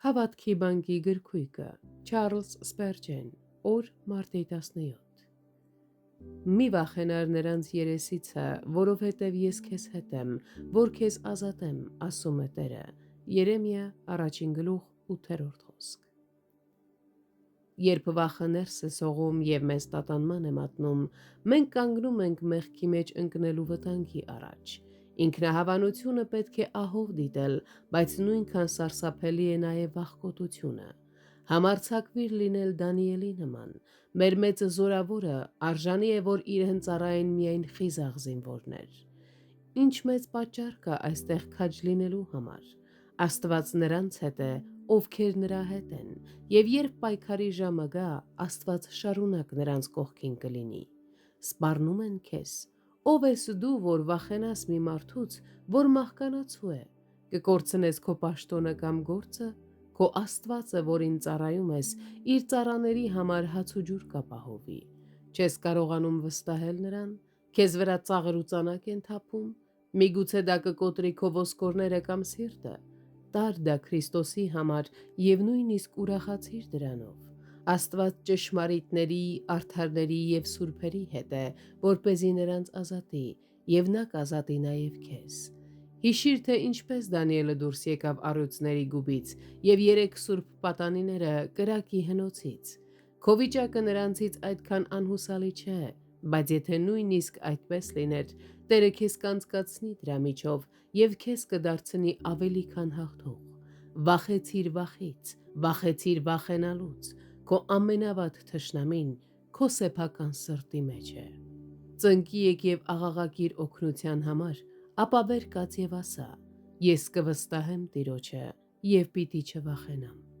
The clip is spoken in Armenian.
Հավատքի բանկի գրքույկը Չարլզ Սպերջեն, օր մարտի 17։ Մի վախենար նրանց երեսիցը, որովհետև ես քեզ հետ եմ, որ քեզ ազատեմ, ասում է Տերը։ Երեմիա 1:8 խոսք։ Երբ վախը ներս է սողում և մեզ տատանման է մատնում, մենք կանգնում ենք մեղքի մեջ ընկնելու վտանգի առաջ։ Ինքնահավանությունը պետք է ահով դիտել, բայց նույնքան սարսափելի է նաև վախկոտությունը։ Համարձակվիր լինել Դանիելի նման։ Մեր մեծ զորավորը արժանի է, որ իրեն ծառայեն միայն խիզախ զինվորներ։ Ինչ մեծ պատճառ կա այստեղ քաջ լինելու համար։ Աստված նրանց հետ է, ովքեր նրա հետ են, և երբ պայքարի ժամը գա, Աստված շարունակ նրանց կողքին կլինի։ Սպառնում են քեզ. ով ես դու, որ վախենաս մի մարդուց, որ մահկանացու է, կկորցնես քո պաշտոնը կամ գործը, քո Աստվածը, որին ծառայում ես, իր ծառաների համար հաց ու ջուր կապահովի։ Չես կարողանում վստահել նրան, քեզ վրա ծաղր ու ծանակ են թափում, միգուցե դա կկոտրի քո ոսկորները կամ սիրտը, տար դա Քրիստոսի համար և նույնիսկ ուրախացիր դրանով։ Աստված ճշմարիտների, արդարների և սուրբերի հետ է, որպեսզի նրանց ազատի, և նա կազատի նաև քեզ։ Հիշիր, թե ինչպես Դանիելը դուրս եկավ առյուծների գուբից և 3 սուրբ պատանիները կրակի հնոցից։ Քո վիճակը նրանցից այդքան անհուսալի չէ, բայց եթե նույնիսկ այդպես լիներ, Տերը քեզ կանցկացնի դրա միջով և քեզ կդարձնի ավելի քան հաղթող։ Վախեցիր վախից, վախեցիր վախենալուց, քո ամենավատ թշնամին քո սեփական սրտի մեջ է։ Ծնկի եկ և աղաղակիր օգնության համար, ապա վեր կաց և ասա. ես կվստահեմ Տիրոջը և պիտի չվախենամ։